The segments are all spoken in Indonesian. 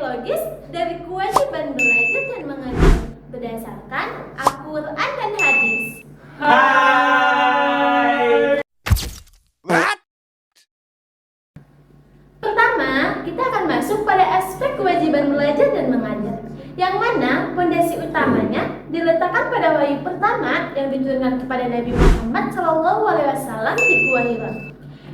logis dari kewajiban belajar dan mengajar berdasarkan Al-Quran dan hadis. Hai. Pertama, kita akan masuk pada aspek kewajiban belajar dan mengajar, yang mana fondasi utamanya diletakkan pada wahyu pertama yang diturunkan kepada Nabi Muhammad SAW di Gua Hira,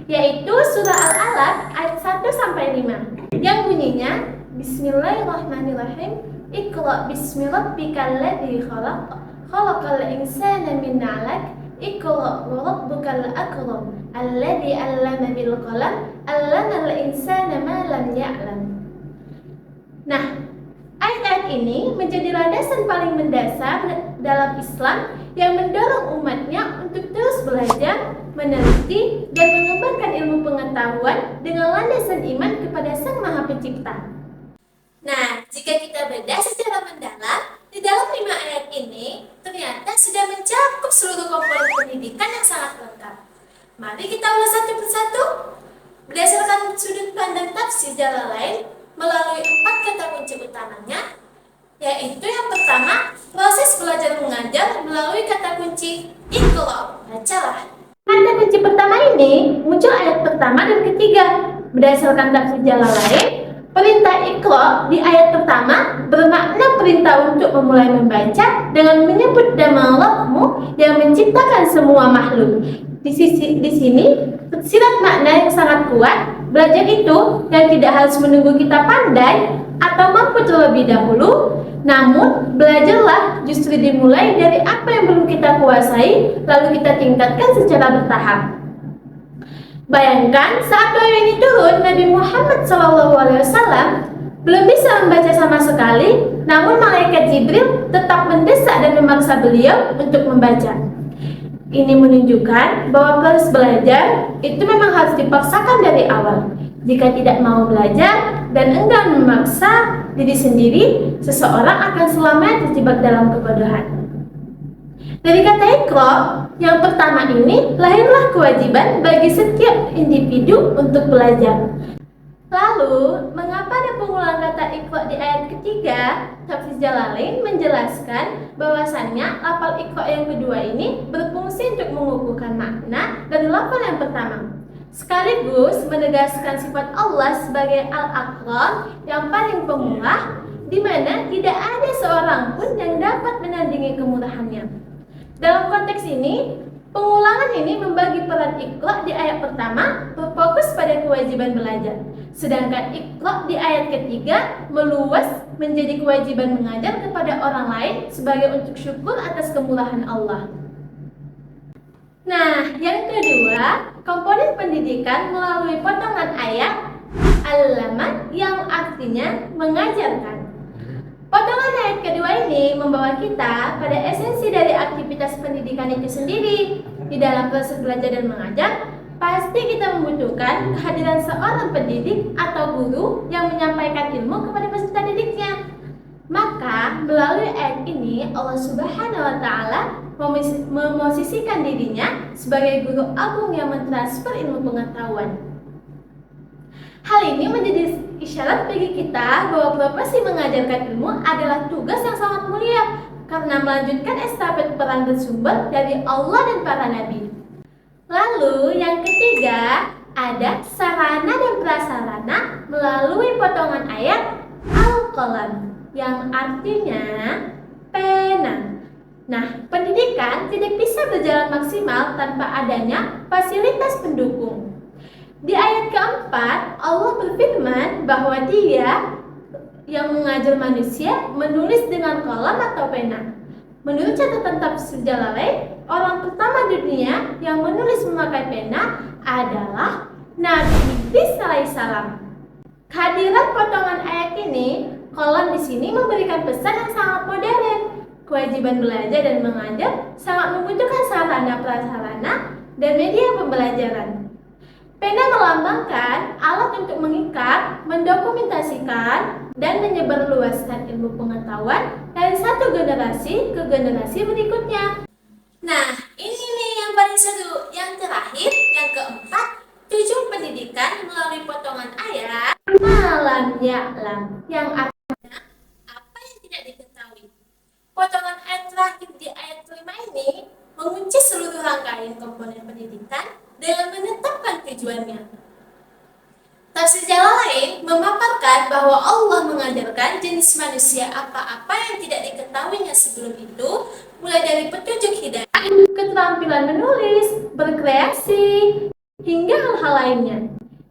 yaitu surah Al-Alaq ayat 1-5 yang bunyinya Bismillahirrahmanirrahim. Iqra bismi rabbikal ladzi khalaq, khalaqal insana min 'alaq, Iqra wa rabbukal akram, alladzi 'allama bil qalam, 'allamal insana ma lam ya'lam. Nah, ayat-ayat ini menjadi landasan paling mendasar dalam Islam yang mendorong umatnya untuk terus belajar, meneliti, dan mengembangkan ilmu pengetahuan dengan landasan iman kepada Sang Maha Pencipta. Nah, jika kita bedah secara mendalam, di dalam 5 ayat ini ternyata sudah mencakup seluruh komponen pendidikan yang sangat lengkap. Mari kita ulas satu persatu berdasarkan sudut pandang tafsir Jalalain melalui 4 kata kunci utamanya, yaitu yang pertama, proses belajar mengajar melalui kata kunci Iqra, bacalah. Kata kunci pertama ini muncul ayat pertama dan ketiga. Berdasarkan tafsir Jalalain, perintah Iqra di ayat pertama bermakna perintah untuk memulai membaca dengan menyebut nama Rabbmu yang menciptakan semua makhluk. Di sini tersirat makna yang sangat kuat. Belajar itu yang tidak harus menunggu kita pandai atau mampu terlebih dahulu, namun belajarlah justru dimulai dari apa yang belum kita kuasai, lalu kita tingkatkan secara bertahap. Bayangkan saat wahyu ini turun, Nabi Muhammad SAW belum bisa membaca sama sekali, namun malaikat Jibril tetap mendesak dan memaksa beliau untuk membaca. Ini menunjukkan bahwa proses belajar itu memang harus dipaksakan dari awal. Jika tidak mau belajar dan enggan memaksa diri sendiri, seseorang akan selamanya terjebak dalam kebodohan. Dari kata Iqra yang pertama ini, lahirlah kewajiban bagi setiap individu untuk belajar. Lalu, mengapa ada pengulangan kata Iqra di ayat ketiga? Tafsir Jalalain menjelaskan bahwasannya lafal Iqra yang kedua ini berfungsi untuk mengukuhkan makna dari lafal yang pertama, sekaligus menegaskan sifat Allah sebagai Al-Akram yang paling pemurah, di mana tidak ada seorang pun yang dapat menandingi kemurahannya. Dalam konteks ini, pengulangan ini membagi peran Iqra di ayat pertama berfokus pada kewajiban belajar, sedangkan Iqra di ayat ketiga meluas menjadi kewajiban mengajar kepada orang lain sebagai untuk syukur atas kemurahan Allah. Nah, yang kedua, komponen pendidikan melalui potongan ayat Al-Lamad yang artinya mengajarkan. Potongan ayat kedua ini membawa kita pada esensi dari aktivitas pendidikan itu sendiri. Di dalam proses belajar dan mengajar, pasti kita membutuhkan kehadiran seorang pendidik atau guru yang menyampaikan ilmu kepada peserta didiknya. Maka, melalui ayat ini Allah Subhanahu wa Ta'ala memosisikan dirinya sebagai guru agung yang mentransfer ilmu pengetahuan. Hal ini menjadi isyarat bagi kita bahwa profesi mengajarkan ilmu adalah tugas yang sangat mulia karena melanjutkan estafet peran bersumber dari Allah dan para nabi. Lalu yang ketiga, ada sarana dan prasarana melalui potongan ayat Al-Qalam yang artinya pena. Nah, pendidikan tidak bisa berjalan maksimal tanpa adanya fasilitas pendukung. Di ayat keempat, Allah berfirman bahwa Dia yang mengajar manusia menulis dengan kolam atau pena. Menurut catatan tafsir Jalalain, orang pertama di dunia yang menulis memakai pena adalah Nabi Idris alaihissalam. Kehadiran potongan ayat ini, kolam di sini memberikan pesan yang sangat modern. Kewajiban belajar dan mengajar sangat membutuhkan sarana prasarana dan media pembelajaran. Pena melambangkan alat untuk mengikat, mendokumentasikan, dan menyebarluaskan ilmu pengetahuan dari satu generasi ke generasi berikutnya. Nah, ini nih yang paling seru. Yang terakhir, yang keempat, Tujuan pendidikan melalui potongan ayat malam ya'lam yang artinya apa yang tidak diketahui. Potongan ayat terakhir di ayat kelima ini mengunci seluruh rangkaian komponen pendidikan dengan menetapkan tujuannya. Tafsir Jalalain memaparkan bahwa Allah mengajarkan jenis manusia apa-apa yang tidak diketahuinya sebelum itu, mulai dari petunjuk hidayah, keterampilan menulis, berkreasi, hingga hal-hal lainnya.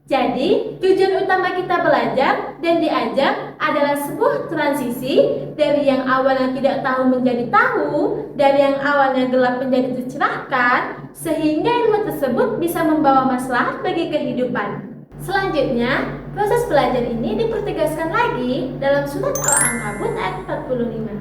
Jadi, tujuan utama kita belajar dan diajar adalah sebuah transisi dari yang awalnya tidak tahu menjadi tahu, dari yang awalnya gelap menjadi tercerahkan, sehingga ilmu tersebut bisa membawa maslahat bagi kehidupan. Selanjutnya, proses belajar ini dipertegaskan lagi dalam surat Al-Ankabut ayat 45.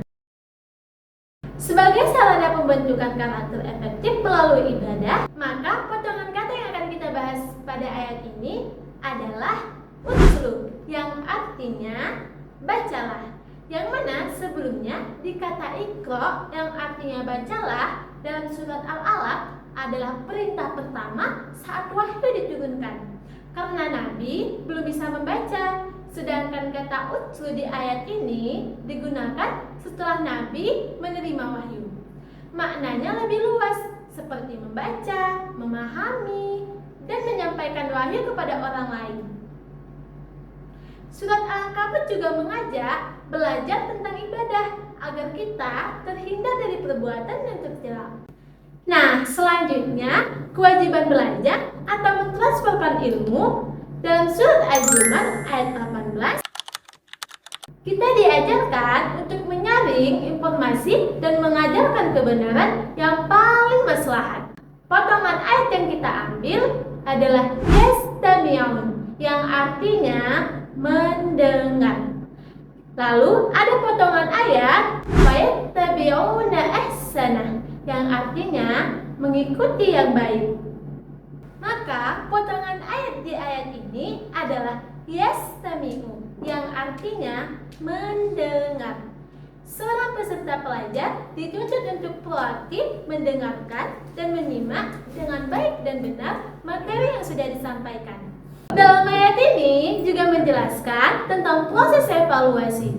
Sebagai sarana pembentukan karakter efektif melalui ibadah, maka potongan kata yang akan kita bahas pada ayat ini adalah utlu, yang artinya bacalah. Yang mana sebelumnya di kata ikro yang artinya bacalah dalam surat Al-Alaq adalah perintah pertama saat wahyu diturunkan. Karena Nabi belum bisa membaca, sedangkan kata utlu di ayat ini digunakan setelah Nabi menerima wahyu. Maknanya lebih luas, seperti membaca, memahami, dan menyampaikan wahyu kepada orang lain. Surat Al-Ankabut juga mengajak belajar tentang ibadah agar kita terhindar dari perbuatan yang tercela. Nah, selanjutnya kewajiban belajar atau mentransferkan ilmu dalam surat Az-Zumar ayat 18. Kita diajarkan untuk menyaring informasi dan mengajarkan kebenaran yang paling maslahat. Potongan ayat yang kita ambil adalah yastami'un, yang artinya mendengar. Lalu ada potongan ayat fayattabi'una ahsanah, yang artinya mengikuti yang baik. Maka potongan ayat di ayat ini adalah yastami'u, yang artinya mendengar. Seorang peserta pelajar dituntut untuk proaktif mendengarkan dan menyimak dengan baik dan benar materi yang sudah disampaikan. Dalam ayat ini juga menjelaskan tentang proses evaluasi.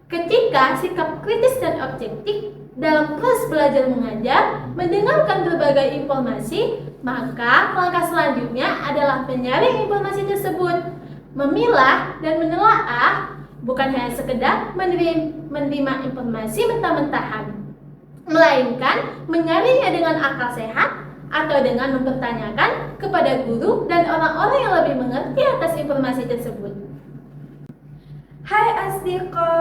Ketika sikap kritis dan objektif dalam proses belajar mengajar, mendengarkan berbagai informasi, maka langkah selanjutnya adalah menyaring informasi tersebut, memilah dan menelaah, bukan hanya sekedar menerima informasi mentah-mentahan, melainkan menyaringnya dengan akal sehat atau dengan mempertanyakan kepada guru dan orang-orang yang lebih mengerti atas informasi tersebut. Hai Asdiqa,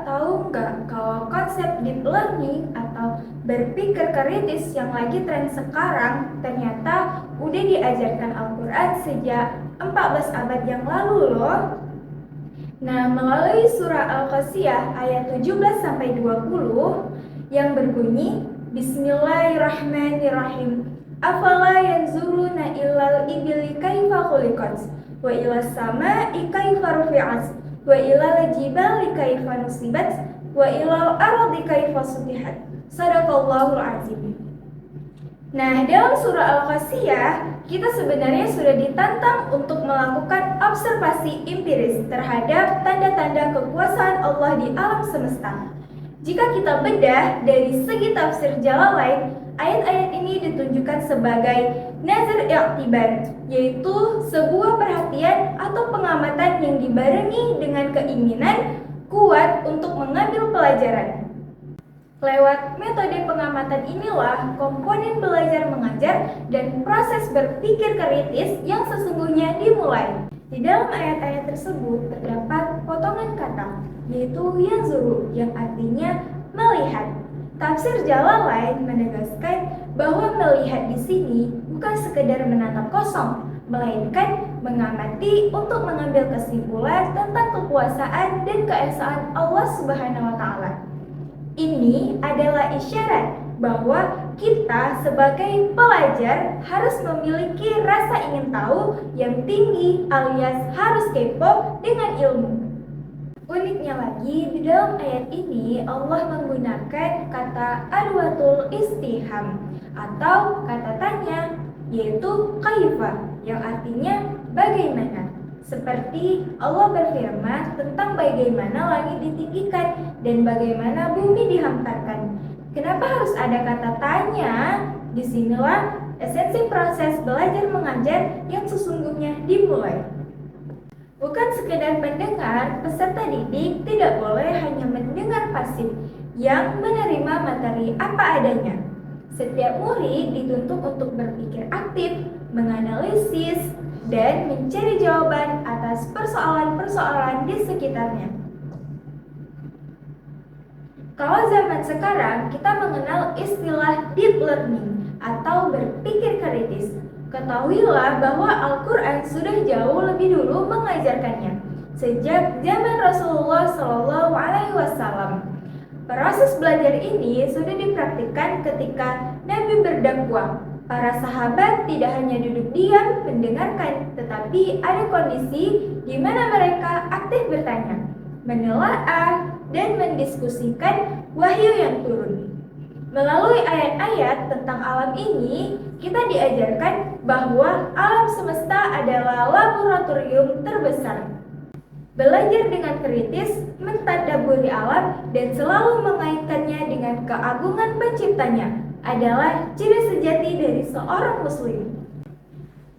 tahu nggak kalau konsep deep learning atau berpikir kritis yang lagi tren sekarang ternyata udah diajarkan Al-Quran sejak 14 abad yang lalu loh. Nah, melalui surah Al-Qasiyah ayat 17-20 yang berbunyi Bismillahirrahmanirrahim. Afala yanzuruna illal ibili kaifa khuliqat wa ilas sama'i kaifa rufi'at wa ilal jibali kaifa nusibat wa ilal ardi kaifa sutihat. Shadaqallahul azim. Nah, dalam surah Al-Qasiyah kita sebenarnya sudah ditantang untuk melakukan observasi empiris terhadap tanda-tanda kekuasaan Allah di alam semesta. Jika kita bedah dari segi tafsir Jalalain, ayat-ayat ini ditunjukkan sebagai nazar i'tibar, yaitu sebuah perhatian atau pengamatan yang dibarengi dengan keinginan kuat untuk mengambil pelajaran. Lewat metode pengamatan inilah komponen belajar mengajar dan proses berpikir kritis yang sesungguhnya dimulai. Di dalam ayat-ayat tersebut terdapat potongan kata, yaitu yanzuru, yang artinya melihat. Tafsir Jalalain menegaskan bahwa melihat di sini bukan sekedar menatap kosong, melainkan mengamati untuk mengambil kesimpulan tentang kekuasaan dan keesaan Allah Subhanahu wa Ta'ala. Ini adalah isyarat bahwa kita sebagai pelajar harus memiliki rasa ingin tahu yang tinggi alias harus kepo dengan ilmu. Uniknya lagi, di dalam ayat ini Allah menggunakan kata adwatul istifham atau kata tanya, yaitu kaifa. yang artinya bagaimana. Seperti Allah berfirman tentang bagaimana langit ditinggikan dan bagaimana bumi dihamparkan. Kenapa harus ada kata tanya? Disinilah esensi proses belajar mengajar yang sesungguhnya dimulai. Bukan sekedar mendengar, peserta didik tidak boleh hanya mendengar pasif yang menerima materi apa adanya. Setiap murid dituntut untuk berpikir aktif, menganalisis, dan mencari jawaban atas persoalan-persoalan di sekitarnya. Kalau zaman sekarang kita mengenal istilah deep learning atau berpikir kritis. Ketahuilah bahwa Al-Quran sudah jauh lebih dulu mengajarkannya. Sejak zaman Rasulullah SAW, proses belajar ini sudah dipraktikkan ketika Nabi berdakwah. Para sahabat tidak hanya duduk diam mendengarkan, tetapi ada kondisi di mana mereka aktif bertanya, menelaah, dan mendiskusikan wahyu yang turun. Melalui ayat-ayat tentang alam ini, kita diajarkan bahwa alam semesta adalah laboratorium terbesar. Belajar dengan kritis, mentadabburi alam, dan selalu mengaitkannya dengan keagungan penciptanya adalah ciri sejati dari seorang muslim.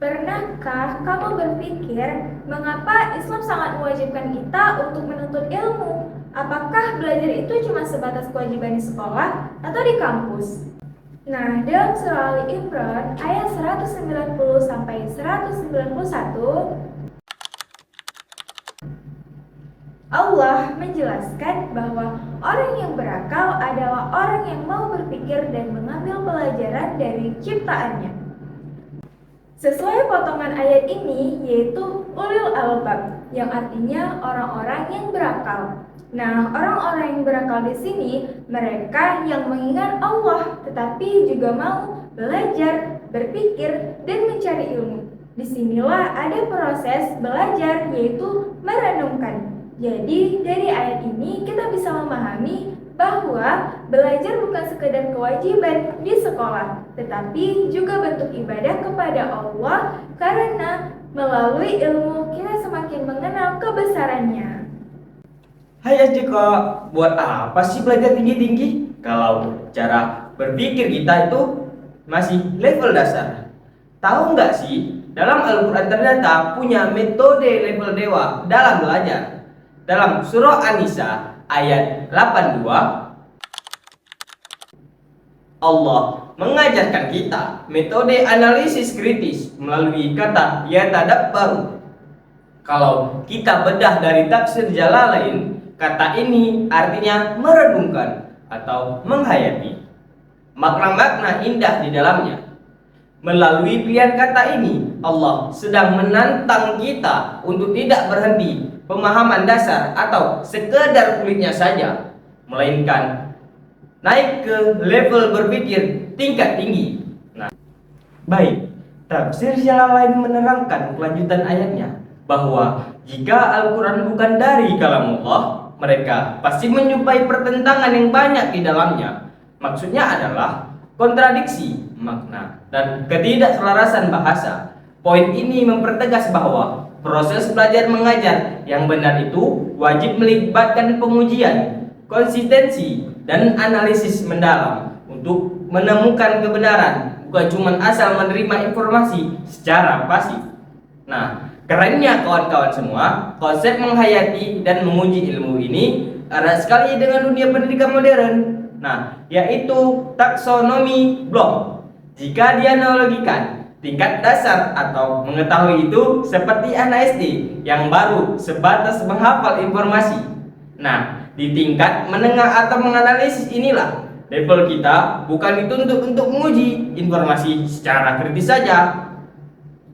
Pernahkah kamu berpikir mengapa Islam sangat mewajibkan kita untuk menuntut ilmu? Apakah belajar itu cuma sebatas kewajiban di sekolah atau di kampus? Nah, dalam surah Ali Imran ayat 190 sampai 191, Allah menjelaskan bahwa orang yang berakal adalah orang yang mau berpikir dan mengambil pelajaran dari ciptaannya. Sesuai potongan ayat ini, yaitu ulil albab, yang artinya orang-orang yang berakal. Nah, orang-orang yang berakal di sini mereka yang mengingat Allah, tetapi juga mau belajar, berpikir, dan mencari ilmu. Disinilah ada proses belajar, yaitu merenungkan. Jadi, dari ayat ini kita bisa memahami bahwa belajar bukan sekedar kewajiban di sekolah, tetapi juga bentuk ibadah kepada Allah karena melalui ilmu kita semakin mengenal kebesarannya. Hai Jiko, buat apa sih belajar tinggi-tinggi kalau cara berpikir kita itu masih level dasar? Tahu nggak sih, dalam Al-Quran ternyata punya metode level dewa dalam belajar. Dalam surah An-Nisa ayat 82, Allah mengajarkan kita metode analisis kritis melalui kata yatadabbaru. Kalau kita bedah dari tafsir Jalalain, kata ini artinya merenungkan atau menghayati. Makna-makna indah di dalamnya. Melalui pilihan kata ini, Allah sedang menantang kita untuk tidak berhenti pemahaman dasar atau sekedar kulitnya saja, melainkan naik ke level berpikir tingkat tinggi. Nah, baik, tafsir Jalalain menerangkan kelanjutan ayatnya bahwa jika Al-Quran bukan dari kalam Allah, mereka pasti menjumpai pertentangan yang banyak di dalamnya. Maksudnya adalah kontradiksi makna dan ketidakselarasan bahasa. Poin ini mempertegas bahwa proses belajar mengajar yang benar itu wajib melibatkan pengujian, konsistensi, dan analisis mendalam untuk menemukan kebenaran, bukan cuma asal menerima informasi secara pasif. Nah, kerennya kawan-kawan semua, konsep menghayati dan menguji ilmu ini erat sekali dengan dunia pendidikan modern. Nah, yaitu taksonomi blok. Jika dianalogikan, tingkat dasar atau mengetahui itu seperti anak SD yang baru sebatas menghafal informasi. Nah, di tingkat menengah atau menganalisis inilah level kita bukan dituntut untuk menguji informasi secara kritis saja.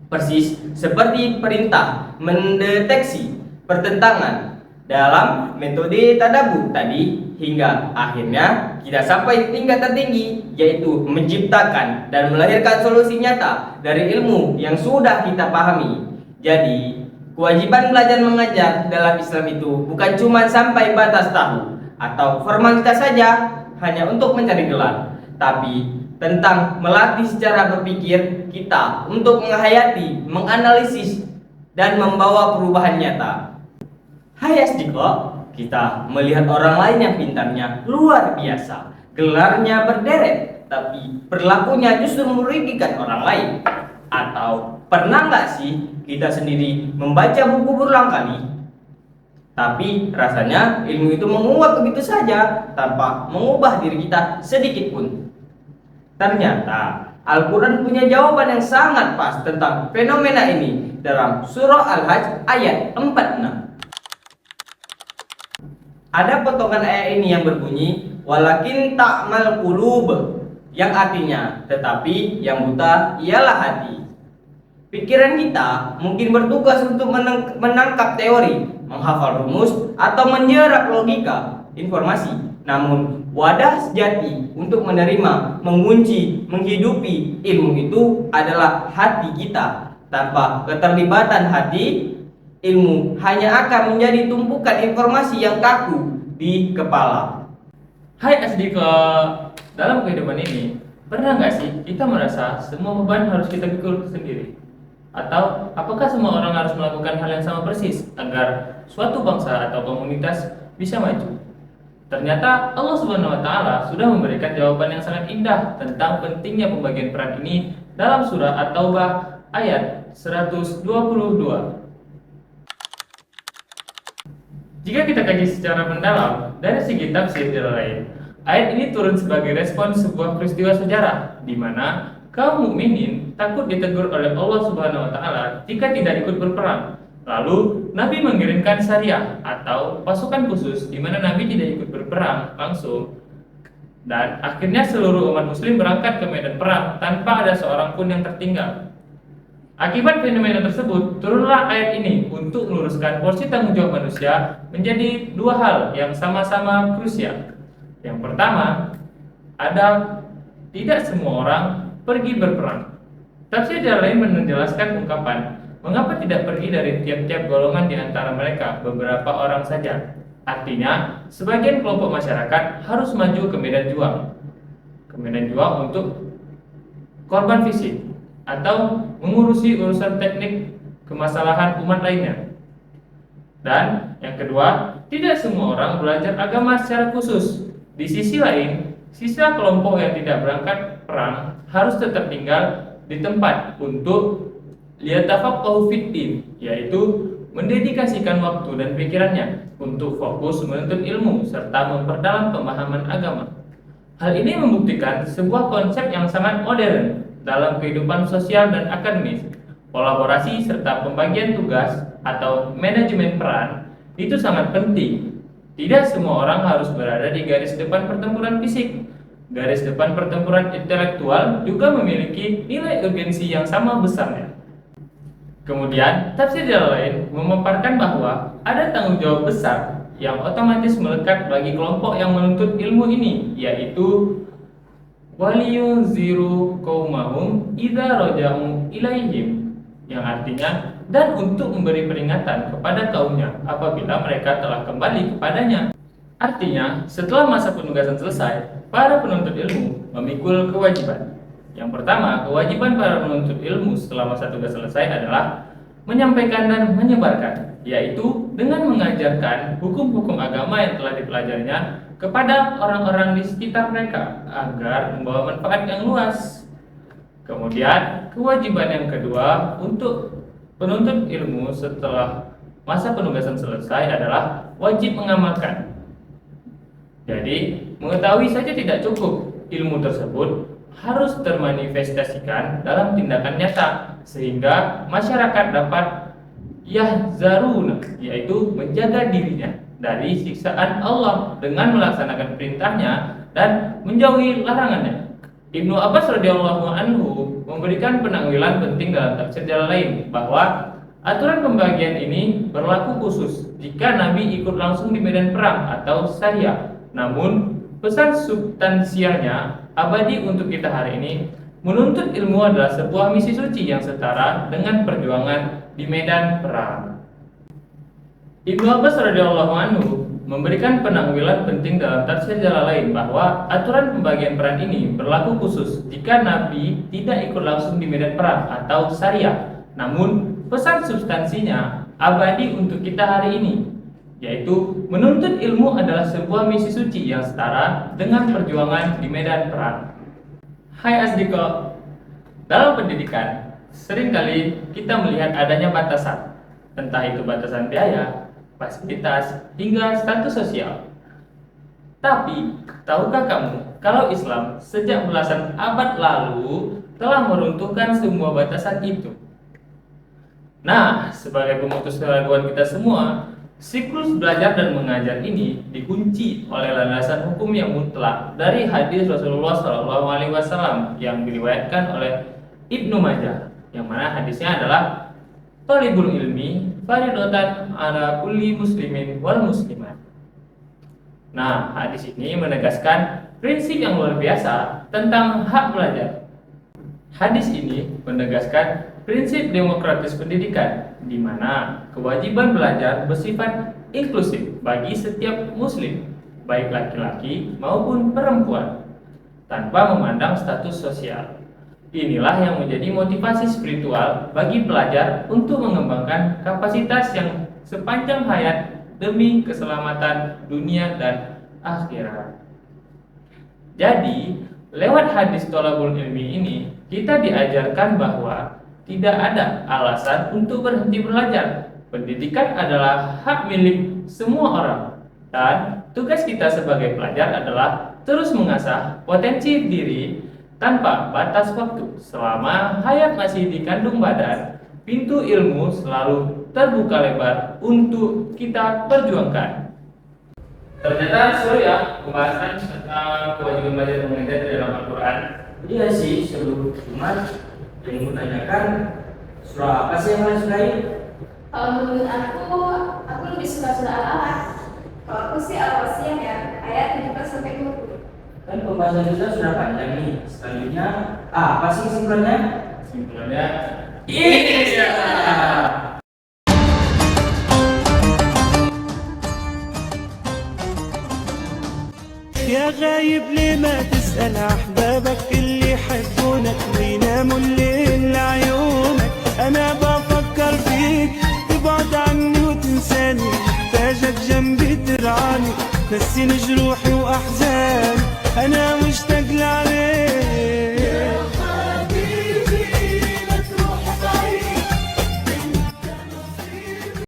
Persis seperti perintah mendeteksi pertentangan dalam metode tadabbur tadi, hingga akhirnya kita sampai tingkat tertinggi, yaitu menciptakan dan melahirkan solusi nyata dari ilmu yang sudah kita pahami. Jadi, kewajiban belajar mengajar dalam Islam itu bukan cuma sampai batas tahu atau formalitas saja hanya untuk mencari gelar, tapi tentang melatih secara berpikir kita untuk menghayati, menganalisis, dan membawa perubahan nyata. Hai asdiko, kita melihat orang lain yang pintarnya luar biasa, gelarnya berderet, tapi perilakunya justru merugikan orang lain. Atau pernah nggak sih kita sendiri membaca buku berulang kali, tapi rasanya ilmu itu menguap begitu saja tanpa mengubah diri kita sedikit pun? Ternyata Al-Quran punya jawaban yang sangat pas tentang fenomena ini dalam surah Al-Hajj ayat 46. Ada potongan ayat ini yang berbunyi walakin ta'mal qulub, yang artinya tetapi yang buta ialah hati. Pikiran kita mungkin bertugas untuk menangkap teori, menghafal rumus, atau menyerap logika informasi. Namun wadah sejati untuk menerima, mengunci, menghidupi ilmu itu adalah hati kita. Tanpa keterlibatan hati, ilmu hanya akan menjadi tumpukan informasi yang kaku di kepala. Hai asdika, dalam kehidupan ini, pernah nggak sih kita merasa semua beban harus kita pikul sendiri? Atau apakah semua orang harus melakukan hal yang sama persis agar suatu bangsa atau komunitas bisa maju? Ternyata Allah Subhanahu wa Ta'ala sudah memberikan jawaban yang sangat indah tentang pentingnya pembagian peran ini dalam surah At-Taubah ayat 122. Jika kita kaji secara mendalam dari segi tafsir lain, ayat ini turun sebagai respon sebuah peristiwa sejarah di mana kaum mukminin takut ditegur oleh Allah Subhanahu wa Ta'ala jika tidak ikut berperang. Lalu Nabi mengirimkan syariah atau pasukan khusus di mana Nabi tidak ikut berperang langsung, dan akhirnya seluruh umat muslim berangkat ke medan perang tanpa ada seorang pun yang tertinggal. Akibat fenomena tersebut, turunlah ayat ini untuk meluruskan porsi tanggung jawab manusia menjadi dua hal yang sama-sama krusial. Yang pertama, ada tidak semua orang pergi berperang. Tafsir lain menjelaskan ungkapan mengapa tidak pergi dari tiap-tiap golongan di antara mereka beberapa orang saja. Artinya, sebagian kelompok masyarakat harus maju ke medan juang. Ke medan juang untuk korban fisik atau mengurusi urusan teknik kemasalahan umat lainnya. Dan yang kedua, tidak semua orang belajar agama secara khusus. Di sisi lain, sisa kelompok yang tidak berangkat perang harus tetap tinggal di tempat untuk liyatafaqahu fiddin, yaitu mendedikasikan waktu dan pikirannya untuk fokus menuntut ilmu serta memperdalam pemahaman agama. Hal ini membuktikan sebuah konsep yang sangat modern dalam kehidupan sosial dan akademis. Kolaborasi serta pembagian tugas atau manajemen peran itu sangat penting. Tidak semua orang harus berada di garis depan pertempuran fisik. Garis depan pertempuran intelektual juga memiliki nilai urgensi yang sama besarnya. Kemudian, tafsir lain memaparkan bahwa ada tanggung jawab besar yang otomatis melekat bagi kelompok yang menuntut ilmu ini, yaitu waliyunziru qaumahum idza raja'u ilaihim, yang artinya dan untuk memberi peringatan kepada kaumnya apabila mereka telah kembali kepadanya. Artinya, setelah masa penugasan selesai, para penuntut ilmu memikul kewajiban. Yang pertama, kewajiban para penuntut ilmu setelah masa tugas selesai adalah menyampaikan dan menyebarkan, yaitu dengan mengajarkan hukum-hukum agama yang telah dipelajarinya kepada orang-orang di sekitar mereka agar membawa manfaat yang luas. Kemudian, kewajiban yang kedua untuk penuntut ilmu setelah masa penugasan selesai adalah wajib mengamalkan. Jadi, mengetahui saja tidak cukup, ilmu tersebut harus termanifestasikan dalam tindakan nyata sehingga masyarakat dapat yahzaruna, yaitu menjaga dirinya dari siksaan Allah dengan melaksanakan perintahnya dan menjauhi larangannya. Ibnu Abbas radhiyallahu anhu memberikan penangwilan penting dalam tafsir lain bahwa aturan pembagian ini berlaku khusus jika Nabi ikut langsung di medan perang atau syariah. Namun pesan substansialnya abadi untuk kita hari ini. Menuntut ilmu adalah sebuah misi suci yang setara dengan perjuangan di medan perang. Ibnu Abbas radhiyallahu anhu memberikan penangwilan penting dalam tafsir Jalalain bahwa aturan pembagian peran ini berlaku khusus jika Nabi tidak ikut langsung di medan perang atau syariah. Namun, pesan substansinya abadi untuk kita hari ini, yaitu menuntut ilmu adalah sebuah misi suci yang setara dengan perjuangan di medan perang. Hai Asdiko, dalam pendidikan, seringkali kita melihat adanya batasan, entah itu batasan biaya, fasilitas, hingga status sosial. Tapi, tahukah kamu kalau Islam sejak belasan abad lalu telah meruntuhkan semua batasan itu? Nah, sebagai pemutus keraguan kita semua, siklus belajar dan mengajar ini dikunci oleh landasan hukum yang mutlak dari hadis Rasulullah SAW yang diriwayatkan oleh Ibnu Majah, yang mana hadisnya adalah Thalibul ilmi faridotan ala kulli muslimin wal muslimat. Nah, hadis ini menegaskan prinsip yang luar biasa tentang hak belajar. Hadis ini menegaskan prinsip demokratis pendidikan, di mana kewajiban belajar bersifat inklusif bagi setiap muslim, baik laki-laki maupun perempuan, tanpa memandang status sosial. Inilah yang menjadi motivasi spiritual bagi pelajar untuk mengembangkan kapasitas yang sepanjang hayat demi keselamatan dunia dan akhirat. Jadi, lewat hadis Thalabul ilmi ini, kita diajarkan bahwa tidak ada alasan untuk berhenti belajar. Pendidikan adalah hak milik semua orang, dan tugas kita sebagai pelajar adalah terus mengasah potensi diri tanpa batas waktu. Selama hayat masih dikandung badan, pintu ilmu selalu terbuka lebar untuk kita perjuangkan. Ternyata seru ya pembahasan tentang kewajiban belajar dan mengajar di dalam Al-Quran. Iya sih, seru. Cuman yang mau tanyakan, surah apa sih yang kalian sukai? Kalau menurut aku lebih suka surah Al-Alaq. Kalau aku sih Al-Wasiyah ya, ayat 17-20. Kan pembahasan kita sudah panjang nih. Selanjutnya, apa sih kesimpulannya? Kesimpulannya, ini dia. يا غايب ليه ما تسأل أحبابك اللي يحبونك ويناموا الليل لعيونك. أنا بفكر فيك تبعد عني وتنساني، محتاجك جنبي ترعاني، نسيني جروحي وأحزاني.